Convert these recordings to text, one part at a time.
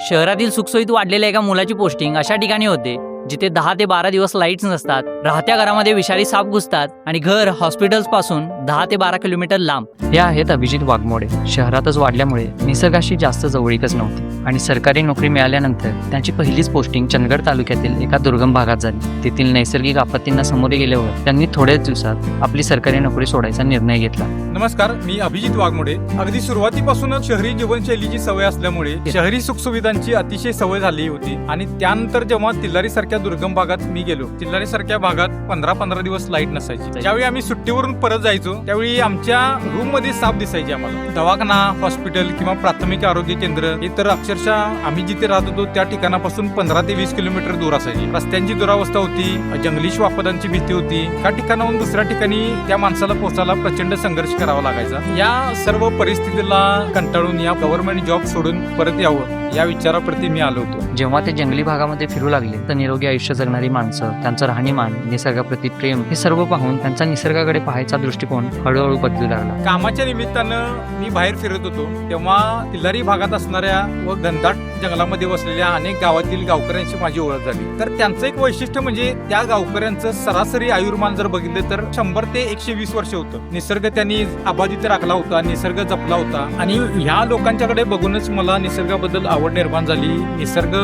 शहरातील सुखसोयीत वाढलेल्या एका मुलाची पोस्टिंग अशा ठिकाणी होते जिथे 10 ते 12 दिवस लाईट्स नसतात, राहत्या घरामध्ये विषारी साप घुसतात आणि घर हॉस्पिटल्स पासून 10 ते 12 किलोमीटर लांब. हे आहेत अभिजित वाघमोडे. शहरातच वाढल्यामुळे निसर्गाशी जास्त जवळीकच नव्हती आणि सरकारी नोकरी मिळाल्यानंतर त्यांची पहिलीच पोस्टिंग चंदगड तालुक्यातील एका दुर्गम भागात झाली. तेथील नैसर्गिक आपत्तींना सामोरे गेल्यावर त्यांनी थोड्याच दिवसात आपली सरकारी नोकरी सोडायचा निर्णय घेतला. नमस्कार, मी अभिजित वाघमोडे. अगदी सुरुवातीपासूनच शहरी जीवनशैलीची सवय असल्यामुळे शहरी सुखसुविधांची अतिशय सवय झाली होती आणि त्यानंतर जेव्हा तिल्लारी सारख्या दुर्गम भागात मी गेलो, तिल्लारी सारख्या भागात 15-15 दिवस लाईट नसायची. ज्यावेळी आम्ही सुट्टीवरून परत जायचो त्यावेळी आमच्या रूम मध्ये साप दिसायचे. आम्हाला दवाखाना, हॉस्पिटल किंवा प्राथमिक आरोग्य केंद्र हे तर अक्षरशः आम्ही जिथे राहत होतो त्या ठिकाणापासून 15 ते 20 किलोमीटर दूर असायची. रस्त्यांची दुरावस्था होती, जंगली श्वापदांची भीती होती. एका ठिकाणाहून दुसऱ्या ठिकाणी त्या माणसाला पोहोचायला प्रचंड संघर्ष करावा लागायचा. या सर्व परिस्थितीला कंटाळून या गव्हर्नमेंट जॉब सोडून परत यावं या विचाराप्रती मी आलो होतो. जेव्हा ते जंगली भागामध्ये फिरू लागले तर निरोगी आयुष्य जगणारी माणसं, त्यांचं राहणीमान, निसर्गाप्रती प्रेम हे सर्व पाहून त्यांचा निसर्गाकडे पाहायचा दृष्टिकोन हळूहळू बदलू लागला. कामाच्या निमित्तानं मी बाहेर फिरत होतो तेव्हा तिल्लारी भागात असणाऱ्या व घनदाट जंगलामध्ये वसलेल्या अनेक गावातील गावकऱ्यांशी माझी ओळख झाली. तर त्यांचं एक वैशिष्ट्य म्हणजे त्या गावकऱ्यांचं सरासरी आयुर्मान जर बघितलं तर 100 ते 120 वर्ष होतं. निसर्ग त्यांनी अबाधित राखला होता, निसर्ग जपला होता आणि ह्या लोकांच्याकडे बघूनच मला निसर्गाबद्दल आवड निर्माण झाली. निसर्ग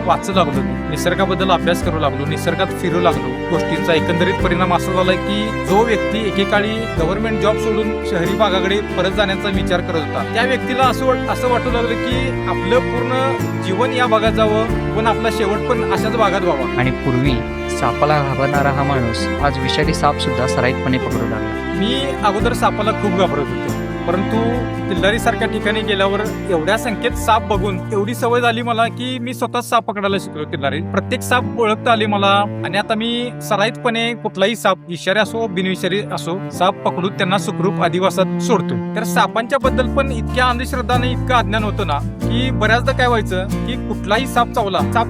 वाचू लागलो, निसर्गाबद्दल अभ्यास करू लागलो, निसर्गात फिरू लागलो. गोष्टींचा एकंदरीत परिणाम असा झाला की जो व्यक्ती एकेकाळी गव्हर्नमेंट जॉब सोडून शहरी भागाकडे परत जाण्याचा विचार करत होता त्या व्यक्तीला असं वाटू लागलं की आपलं पूर्ण जीवन या भागात जावं पण आपला शेवट पण अशाच भागात व्हावा. आणि पूर्वी सापाला घाबरणारा हा माणूस आज विषारी साप सुद्धा सराईतपणे पकडू लागला. मी अगोदर सापाला खूप घाबरत होतो, परंतु तिल्लारी सारख्या ठिकाणी गेल्यावर एवढ्या संख्येत साप बघून एवढी सवय झाली मला की मी स्वतः साप पकडायला शिकलो. तिल्लारी प्रत्येक साप ओळखता आले मला आणि आता मी सराईतपणे कुठलाही साप, विषारी असो बिनविषारी असो, साप पकडून त्यांना सुखरूप अधिवासात सोडतो. तर सापांच्या बद्दल पण इतक्या अंधश्रद्धाने इतकं अज्ञान होतं ना की बऱ्याचदा काय व्हायचं की कुठलाही साप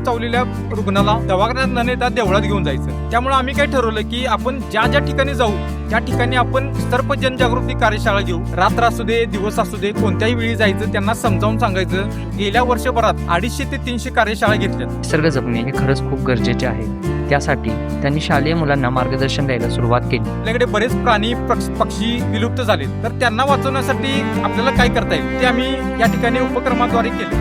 चावलेल्या रुग्णाला दवाखान्यात न नेता देवळात घेऊन जायचं. त्यामुळे आम्ही काय ठरवलं की आपण ज्या ठिकाणी जाऊ त्या ठिकाणी आपण सर्प जनजागृती कार्यशाळा घेऊ. रात्र असू दे, दिवस असू दे, कोणत्याही वेळी जायचं, त्यांना समजावून सांगायचं. गेल्या वर्षभरात 250 ते 300 कार्यशाळा घेतल्या. निसर्ग जपणे हे खरंच खूप गरजेचे आहे. त्यासाठी त्यांनी शालेय मुलांना मार्गदर्शन द्यायला सुरुवात केली. आपल्याकडे बरेच प्राणी पक्षी विलुप्त झाले, तर त्यांना वाचवण्यासाठी आपल्याला काय करता येईल ते आम्ही या ठिकाणी उपक्रमाद्वारे केले.